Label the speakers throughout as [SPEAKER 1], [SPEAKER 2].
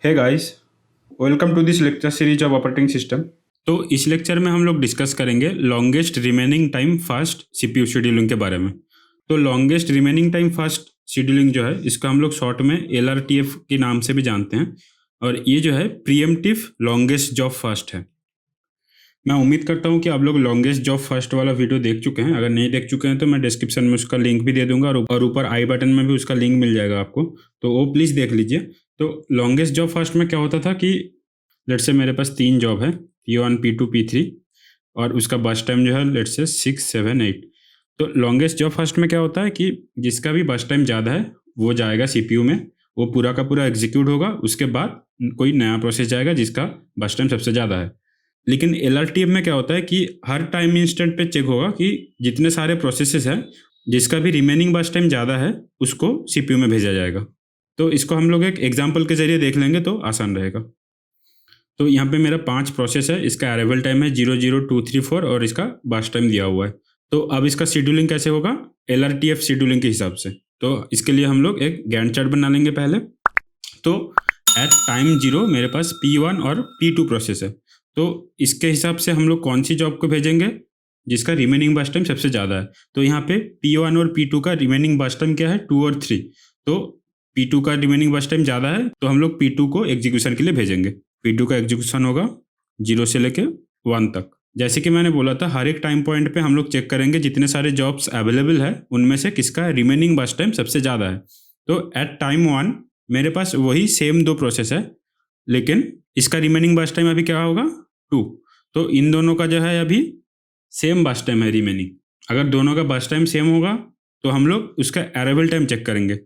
[SPEAKER 1] Hey guys, welcome to this lecture series of operating system. तो इस lecture में हम लोग डिस्कस करेंगे longest remaining time first CPU scheduling के बारे में। तो longest remaining time first scheduling जो है इसको हम लोग शॉर्ट में एलआरटीएफ के नाम से भी जानते हैं, और ये जो है प्रीएम्प्टिव लॉन्गेस्ट जॉब फास्ट है। मैं उम्मीद करता हूँ कि आप लोग लॉन्गेस्ट जॉब फर्स्ट वाला वीडियो देख चुके हैं। अगर नहीं देख चुके हैं तो मैं डिस्क्रिप्शन में उसका लिंक भी दे दूंगा, और ऊपर आई बटन में भी उसका लिंक मिल जाएगा आपको, तो वो प्लीज़ देख लीजिए। तो लॉन्गेस्ट जॉब फर्स्ट में क्या होता था कि लेट्स से मेरे पास 3 जॉब है, P1 P2 P3, और उसका बस टाइम जो है लेट्स से 6 7 8। तो लॉन्गेस्ट जॉब फर्स्ट में क्या होता है कि जिसका भी बस टाइम ज़्यादा है वो जाएगा सीपीयू में, वो पूरा का पूरा एग्जीक्यूट होगा, उसके बाद कोई नया प्रोसेस जाएगा जिसका बस टाइम सबसे ज़्यादा है। लेकिन एलआरटीएफ में क्या होता है कि हर टाइम इंस्टेंट पे चेक होगा कि जितने सारे प्रोसेसेस हैं जिसका भी रिमेनिंग बस टाइम ज़्यादा है उसको सीपीयू में भेजा जाएगा। तो इसको हम लोग एक एग्जांपल के जरिए देख लेंगे तो आसान रहेगा। तो यहाँ पे मेरा 5 प्रोसेस है, इसका अराइवल टाइम है 00234 और इसका बस टाइम दिया हुआ है। तो अब इसका शेड्यूलिंग कैसे होगा एलआरटीएफ शेड्यूलिंग के हिसाब से। तो इसके लिए हम लोग एक गैंट चार्ट बना लेंगे पहले। तो एट टाइम 0 मेरे पास P1 और P2 प्रोसेस है, तो इसके हिसाब से हम लोग कौन सी जॉब को भेजेंगे जिसका रिमेनिंग बस टाइम सबसे ज़्यादा है। तो यहाँ पे P1 और P2 का रिमेनिंग बस टाइम क्या है 2 और 3। तो P2 का रिमेनिंग बस टाइम ज़्यादा है तो हम लोग P2 को एग्जीक्यूशन के लिए भेजेंगे। P2 का एग्जीक्यूशन होगा 0 से लेके 1 तक। जैसे कि मैंने बोला था हर एक टाइम पॉइंट पे हम लोग चेक करेंगे जितने सारे जॉब्स अवेलेबल है उनमें से किसका रिमेनिंग बस टाइम सबसे ज़्यादा है। तो एट टाइम 1 मेरे पास वही सेम 2 प्रोसेस है, लेकिन इसका रिमेनिंग बस टाइम अभी क्या होगा 2। तो इन दोनों का जो है अभी सेम बस टाइम है रिमेनिंग। अगर दोनों का बस टाइम सेम होगा तो हम लोग उसका अराइवल टाइम चेक करेंगे।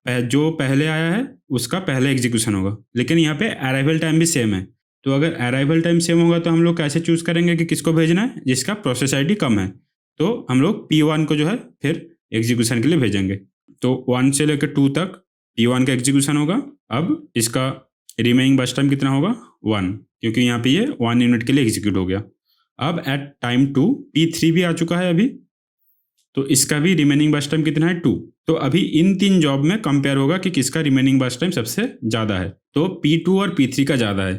[SPEAKER 1] जो पहले आया है उसका पहले एग्जीक्यूशन होगा, लेकिन यहाँ पे अराइवल टाइम भी सेम है। तो अगर अराइवल टाइम सेम होगा तो हम लोग कैसे चूज़ करेंगे कि किसको भेजना है जिसका प्रोसेस आईडी कम है। तो हम लोग P1 को जो है फिर एग्जीक्यूशन के लिए भेजेंगे। तो 1 से लेकर 2 तक P1 का एग्जीक्यूशन होगा। अब इसका रिमेनिंग बस टाइम कितना होगा 1, क्योंकि यहाँ पे ये 1 यूनिट के लिए एग्जीक्यूट हो गया। अब एट टाइम 2 P3 भी आ चुका है अभी, तो इसका भी रिमेनिंग बस टाइम कितना है 2। तो अभी इन 3 जॉब में कंपेयर होगा कि किसका रिमेनिंग बस टाइम सबसे ज़्यादा है। तो P2 और P3 का ज़्यादा है,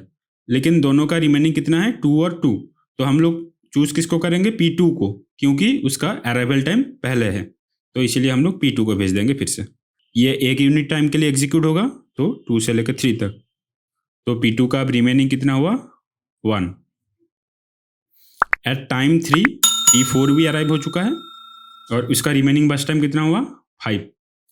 [SPEAKER 1] लेकिन दोनों का रिमेनिंग कितना है 2 और 2। तो हम लोग चूज़ किसको करेंगे P2 को, क्योंकि उसका अराइवल टाइम पहले है। तो इसीलिए हम लोग P2 को भेज देंगे फिर से। ये 1 यूनिट टाइम के लिए एग्जीक्यूट होगा, तो 2 से लेकर 3 तक। तो P2 का अब रिमेनिंग कितना हुआ 1। एट टाइम 3 P4 भी अराइव हो चुका है और उसका रिमेनिंग बस टाइम कितना हुआ 5।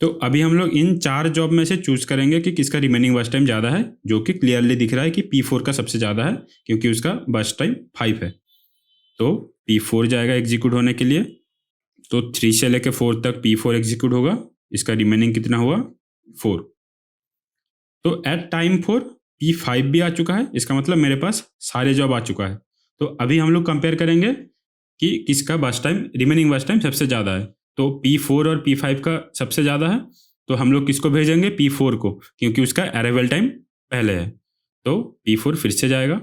[SPEAKER 1] तो अभी हम लोग इन 4 जॉब में से चूज करेंगे कि किसका रिमेनिंग बस टाइम ज़्यादा है, जो कि क्लियरली दिख रहा है कि P4 का सबसे ज़्यादा है क्योंकि उसका बस टाइम 5 है। तो P4 जाएगा एग्जीक्यूट होने के लिए। तो 3 से लेकर 4 तक P4 एग्जीक्यूट होगा, इसका रिमेनिंग कितना हुआ 4। तो एट टाइम 4 P5 भी आ चुका है, इसका मतलब मेरे पास सारे जॉब आ चुका है। तो अभी हम लोग कंपेयर करेंगे कि किसका बस टाइम रिमेनिंग बस टाइम सबसे ज़्यादा है। तो P4 और P5 का सबसे ज़्यादा है, तो हम लोग किसको भेजेंगे P4 को, क्योंकि उसका अराइवल टाइम पहले है। तो P4 फिर से जाएगा,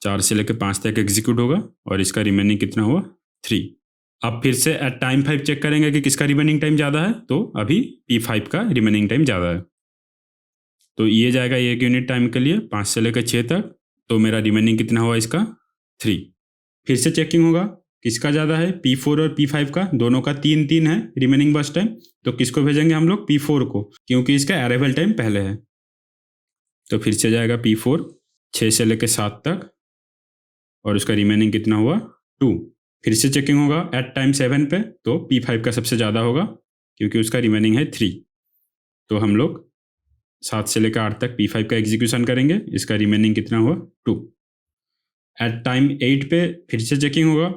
[SPEAKER 1] 4 से लेकर 5 तक एग्जीक्यूट होगा और इसका रिमेनिंग कितना हुआ 3। अब फिर से एट टाइम 5 चेक करेंगे कि किसका रिमेनिंग टाइम ज़्यादा है, तो अभी P5 का रिमेनिंग टाइम ज़्यादा है। तो ये जाएगा 1 यूनिट टाइम के लिए 5 से लेकर 6 तक। तो मेरा रिमेनिंग कितना हुआ इसका 3। फिर से चेकिंग होगा किसका ज़्यादा है P4 और P5 का, दोनों का 3 है रिमेनिंग बस टाइम। तो किसको भेजेंगे हम लोग P4 को, क्योंकि इसका अराइवल टाइम पहले है। तो फिर से जाएगा P4 6 से लेकर 7 तक और उसका रिमेनिंग कितना हुआ 2। फिर से चेकिंग होगा एट टाइम 7 पे, तो P5 का सबसे ज़्यादा होगा क्योंकि उसका रिमेनिंग है 3। तो हम लोग 7 से लेकर 8 तक P5 का एग्जीक्यूशन करेंगे, इसका रिमेनिंग कितना हुआ 2। एट टाइम 8 पे फिर से चेकिंग होगा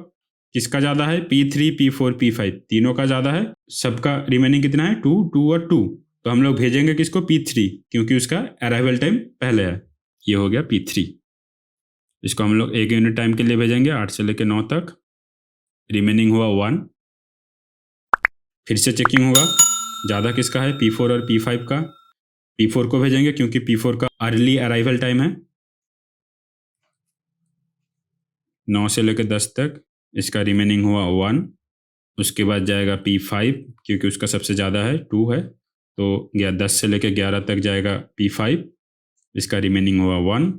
[SPEAKER 1] किसका ज़्यादा है P3 P4 P5 तीनों का ज़्यादा है, सबका रिमेनिंग कितना है 2 2 और 2। तो हम लोग भेजेंगे किसको P3, क्योंकि उसका अराइवल टाइम पहले है। ये हो गया P3। इसको हम लोग 1 यूनिट टाइम के लिए भेजेंगे 8 से लेकर 9 तक, रिमेनिंग हुआ 1। फिर से चेकिंग होगा ज़्यादा किसका है P4 और P5 का। P4 को भेजेंगे क्योंकि P4 का अर्ली अराइवल टाइम है 9 से लेकर 10 तक, इसका रिमेनिंग हुआ 1। उसके बाद जाएगा P5 क्योंकि उसका सबसे ज़्यादा है 2 है, तो 10 से लेकर 11 तक जाएगा P5। इसका रिमेनिंग हुआ 1।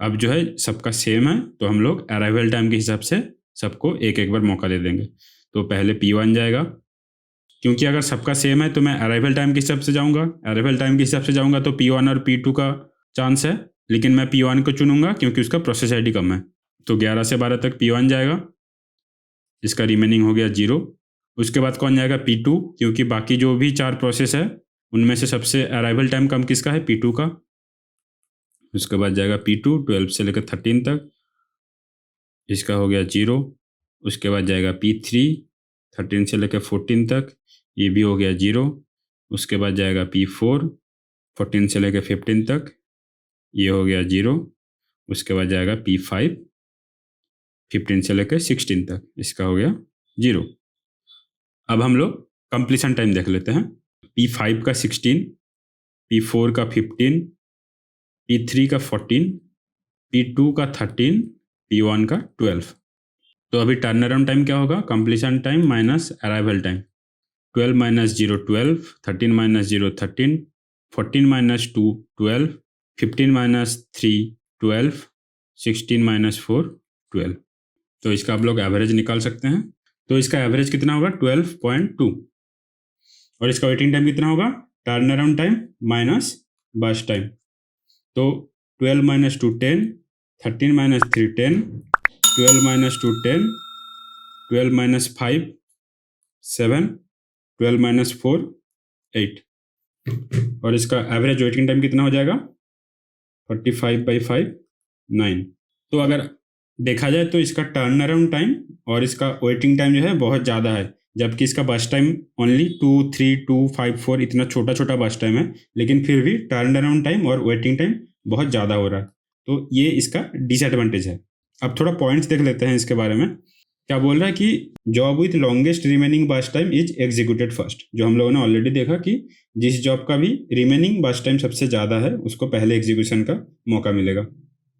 [SPEAKER 1] अब जो है सबका सेम है तो हम लोग अराइवल टाइम के हिसाब से सबको एक एक बार मौका दे देंगे। तो पहले P1 जाएगा, क्योंकि अगर सबका सेम है तो मैं अराइवल टाइम के हिसाब से जाऊँगा। अराइवल टाइम के हिसाब से जाऊँगा तो P1 और P2 का चांस है, लेकिन मैं P1 को चुनूंगा क्योंकि उसका प्रोसेस ID कम है। तो 11 से 12 तक P1 जाएगा, इसका रिमेनिंग हो गया 0। उसके बाद कौन जाएगा? P2, क्योंकि बाकी जो भी 4 प्रोसेस है उनमें से सबसे अराइवल टाइम कम किसका है? P2 का। उसके बाद जाएगा P2 12 से लेकर 13 तक, इसका हो गया 0। उसके बाद जाएगा P3 13 से लेकर 14 तक, ये भी हो गया 0। उसके बाद जाएगा P4 14 से लेकर 15 तक, ये हो गया 0। उसके बाद जाएगा P5 15 से लेकर 16 तक, इसका हो गया 0। अब हम लोग कंप्लीशन टाइम देख लेते हैं। P5 का 16, P4 का 15, P3 का 14, P2 का 13, P1 का 12। तो अभी टर्न अराउंड टाइम क्या होगा? Completion time minus arrival time. 12 minus 0 12, 13 minus 0 13, 14 minus 2 12, 15 minus 3 12, 16 minus 4 12। तो इसका आप लोग एवरेज निकाल सकते हैं। तो इसका एवरेज कितना होगा? 12.2। और इसका वेटिंग टाइम कितना होगा? Turn around time minus burst time. तो 12 minus 2 10, 13 minus 3 10, 12 minus 2 10, 12 minus 5 7, 12 minus 4 8। और इसका एवरेज वेटिंग टाइम कितना हो जाएगा? 45/5 9। तो अगर देखा जाए तो इसका टर्न अराउंड टाइम और इसका वेटिंग टाइम जो है बहुत ज़्यादा है, जबकि इसका बस टाइम ओनली 2 3 2 5 4 इतना छोटा छोटा बस टाइम है, लेकिन फिर भी टर्न अराउंड टाइम और वेटिंग टाइम बहुत ज़्यादा हो रहा है। तो ये इसका डिसएडवांटेज है। अब थोड़ा पॉइंट्स देख लेते हैं इसके बारे में। क्या बोल रहा है कि job with longest remaining burst time is executed first. जो हम लोगों ने ऑलरेडी देखा कि जिस जॉब का भी रिमेनिंग बस टाइम सबसे ज़्यादा है उसको पहले एग्जीक्यूशन का मौका मिलेगा।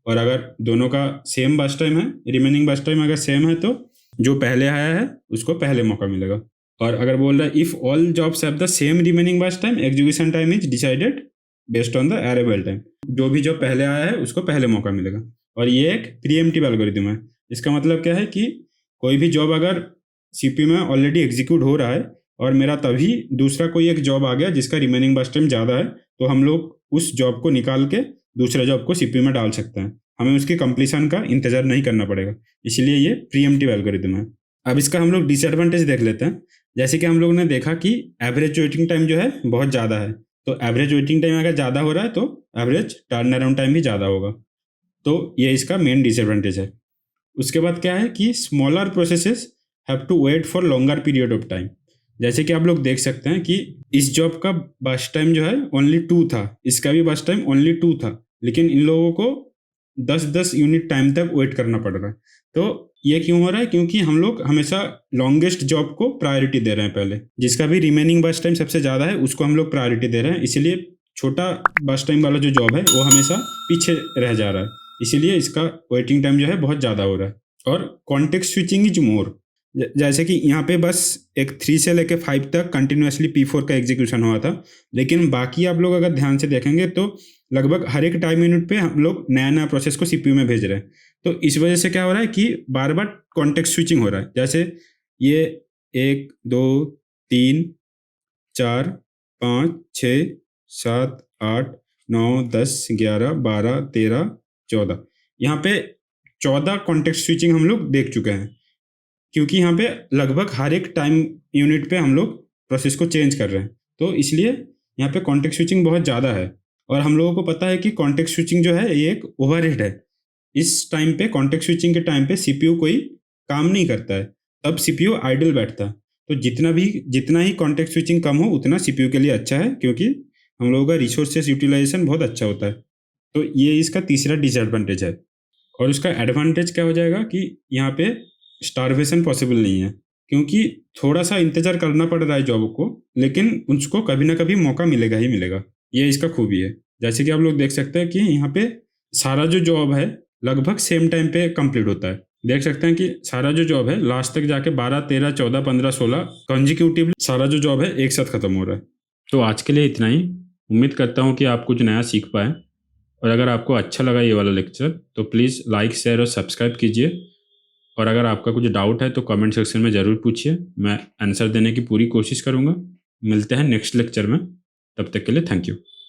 [SPEAKER 1] और अगर दोनों का सेम बस टाइम है, रिमेनिंग बस टाइम अगर सेम है, तो जो पहले आया है उसको पहले मौका मिलेगा। और अगर बोल रहा है if all jobs have the same remaining burst time execution time is decided based on the arrival time. जो भी जॉब पहले आया है उसको पहले मौका मिलेगा। और ये एक प्रीएम्प्टिव एल्गोरिथम है। इसका मतलब क्या है कि कोई भी जॉब अगर सीपीयू में ऑलरेडी एग्जीक्यूट हो रहा है और मेरा तभी दूसरा कोई एक जॉब आ गया जिसका रिमेनिंग बस टाइम ज़्यादा है, तो हम लोग उस जॉब को निकाल के दूसरे जॉब को सीपीयू में डाल सकते हैं। हमें उसकी कंप्लीशन का इंतजार नहीं करना पड़ेगा, इसलिए ये प्रीएम्प्टिव एल्गोरिथम है। अब इसका हम लोग डिसएडवांटेज देख लेते हैं। जैसे कि हम लोग ने देखा कि एवरेज वेटिंग टाइम जो है बहुत ज़्यादा है, तो एवरेज वेटिंग टाइम अगर ज़्यादा हो रहा है तो एवरेज टर्न अराउंड टाइम भी ज़्यादा होगा। तो ये इसका मेन डिसएडवांटेज है। उसके बाद क्या है कि smaller processes have to wait for longer period of time. जैसे कि आप लोग देख सकते हैं कि इस जॉब का बस टाइम जो है ओनली 2 था, इसका भी बस टाइम ओनली 2 था, लेकिन इन लोगों को 10-10 यूनिट टाइम तक वेट करना पड़ रहा है। तो ये क्यों हो रहा है? क्योंकि हम लोग हमेशा लॉन्गेस्ट जॉब को प्रायोरिटी दे रहे हैं। पहले जिसका भी रिमेनिंग बस टाइम सबसे ज़्यादा है उसको हम लोग प्रायोरिटी दे रहे हैं, इसीलिए छोटा बस टाइम वाला जो जॉब है वो हमेशा पीछे रह जा रहा है, इसीलिए इसका वेटिंग टाइम जो है बहुत ज़्यादा हो रहा है। और कॉन्टेक्स्ट स्विचिंग इज मोर। जैसे कि यहाँ पे बस एक 3 से लेके 5 तक कंटिन्यूसली P4 का एग्जीक्यूशन हुआ था, लेकिन बाकी आप लोग अगर ध्यान से देखेंगे तो लगभग हर एक टाइम यूनिट पे हम लोग नया नया प्रोसेस को सीपीयू में भेज रहे हैं। तो इस वजह से क्या हो रहा है कि बार बार कॉन्टेक्स्ट स्विचिंग हो रहा है। जैसे ये 1 2 3 4 5 6 7 8 9 10 11 12 13 14, यहाँ पे 14 कॉन्टेक्स्ट स्विचिंग हम लोग देख चुके हैं, क्योंकि यहाँ पे लगभग हर एक टाइम यूनिट पे हम लोग प्रोसेस को चेंज कर रहे हैं। तो इसलिए यहाँ पे कॉन्टेक्स्ट स्विचिंग बहुत ज़्यादा है। और हम लोगों को पता है कि कॉन्टेक्स्ट स्विचिंग जो है ये एक ओवरहेड है। इस टाइम पे कॉन्टेक्स्ट स्विचिंग के टाइम पे सीपीयू कोई काम नहीं करता है, तब सीपीयू आइडल बैठता है। तो जितना ही कॉन्टेक्स्ट स्विचिंग कम हो उतना सीपीयू के लिए अच्छा है, क्योंकि हम लोगों का रिसोर्सेस यूटिलाइजेशन बहुत अच्छा होता है। तो ये इसका तीसरा डिसएडवांटेज है। और उसका एडवांटेज क्या हो जाएगा कि यहाँ पे स्टारवेशन पॉसिबल नहीं है, क्योंकि थोड़ा सा इंतजार करना पड़ रहा है जॉब को, लेकिन उसको कभी ना कभी मौका मिलेगा ही मिलेगा। ये इसका खूबी है। जैसे कि आप लोग देख सकते हैं कि यहाँ पे सारा जो जॉब है लगभग सेम टाइम पे कंप्लीट होता है। देख सकते हैं कि सारा जो जॉब है लास्ट तक जाके 12 13 14 15 16 कॉन्जिक्यूटिवली सारा जो जॉब है एक साथ खत्म हो रहा है। तो आज के लिए इतना ही। उम्मीद करता हूँ कि आप कुछ नया सीख पाए। और अगर आपको अच्छा लगा ये वाला लेक्चर तो प्लीज़ लाइक शेयर और सब्सक्राइब कीजिए। और अगर आपका कुछ डाउट है तो कमेंट सेक्शन में ज़रूर पूछिए, मैं आंसर देने की पूरी कोशिश करूँगा। मिलते हैं नेक्स्ट लेक्चर में, तब तक के लिए थैंक यू।